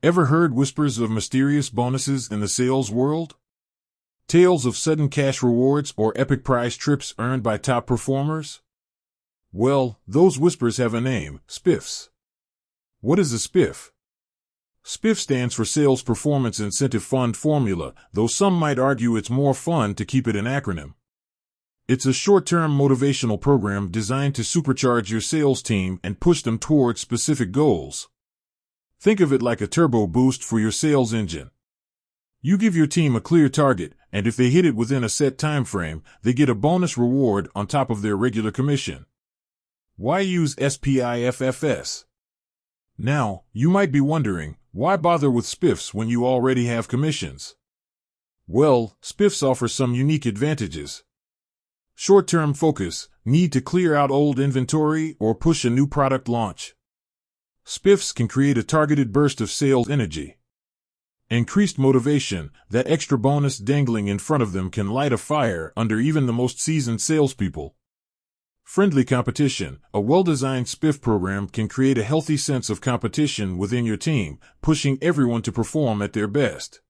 Ever heard whispers of mysterious bonuses in the sales world? Tales of sudden cash rewards or epic prize trips earned by top performers? Well, those whispers have a name: spiffs. What is a spiff? Spiff stands for Sales Performance Incentive Fund Formula, though some might argue it's more fun to keep it an acronym. It's a short-term motivational program designed to supercharge your sales team and push them towards specific goals. Think of it like a turbo boost for your sales engine. You give your team a clear target, and if they hit it within a set time frame, they get a bonus reward on top of their regular commission. Why use spiffs? Now, you might be wondering, why bother with spiffs when you already have commissions? Well, spiffs offer some unique advantages. Short-term focus, need to clear out old inventory or push a new product launch. Spiffs can create a targeted burst of sales energy. Increased motivation, that extra bonus dangling in front of them can light a fire under even the most seasoned salespeople. Friendly competition, a well-designed spiff program can create a healthy sense of competition within your team, pushing everyone to perform at their best.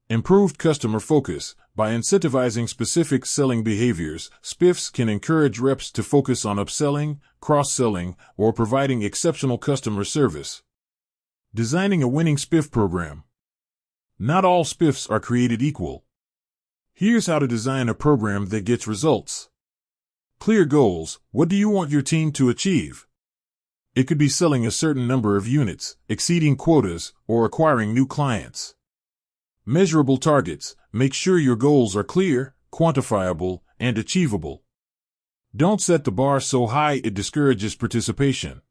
Improved customer focus, by incentivizing specific selling behaviors, spiffs can encourage reps to focus on upselling, cross-selling, or providing exceptional customer service. Designing a winning spiff program. Not all spiffs are created equal. Here's how to design a program that gets results. Clear goals. What do you want your team to achieve? It could be selling a certain number of units, exceeding quotas, or acquiring new clients. Measurable targets. Make sure your goals are clear, quantifiable, and achievable. Don't set the bar so high it discourages participation.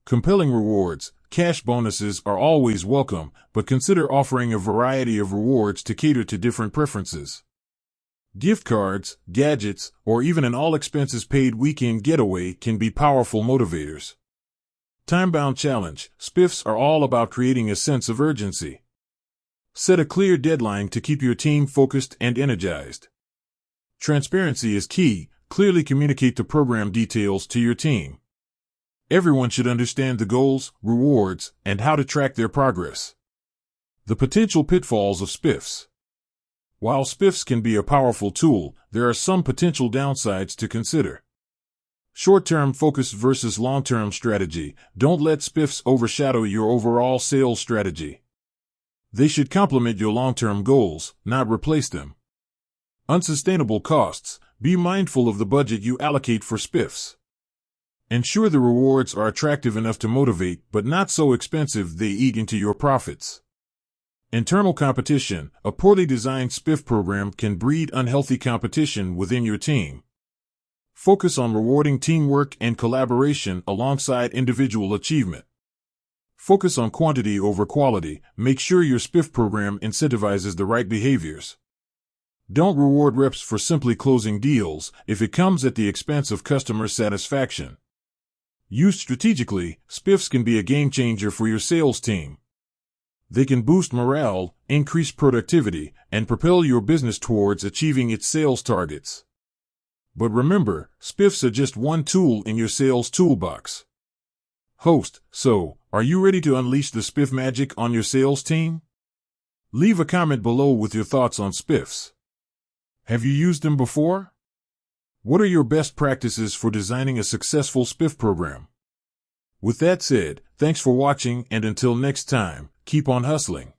Compelling rewards. Cash bonuses are always welcome, but consider offering a variety of rewards to cater to different preferences. Gift cards, gadgets, or even an all-expenses-paid weekend getaway can be powerful motivators. Time-bound challenge. Spiffs are all about creating a sense of urgency. Set a clear deadline to keep your team focused and energized. Transparency is key. Clearly communicate the program details to your team. Everyone should understand the goals, rewards, and how to track their progress. The potential pitfalls of spiffs. While spiffs can be a powerful tool, there are some potential downsides to consider. Short-term focus versus long-term strategy. Don't let spiffs overshadow your overall sales strategy. They should complement your long-term goals, not replace them. Unsustainable costs. Be mindful of the budget you allocate for spiffs. Ensure the rewards are attractive enough to motivate, but not so expensive they eat into your profits. Internal competition. A poorly designed spiff program can breed unhealthy competition within your team. Focus on rewarding teamwork and collaboration alongside individual achievement. Focus on quantity over quality. Make sure your spiff program incentivizes the right behaviors. Don't reward reps for simply closing deals if it comes at the expense of customer satisfaction. Used strategically, spiffs can be a game changer for your sales team. They can boost morale, increase productivity, and propel your business towards achieving its sales targets. But remember, spiffs are just one tool in your sales toolbox. Host, so, are you ready to unleash the spiff magic on your sales team? Leave a comment below with your thoughts on spiffs. Have you used them before? What are your best practices for designing a successful spiff program? With that said, thanks for watching, and until next time, keep on hustling.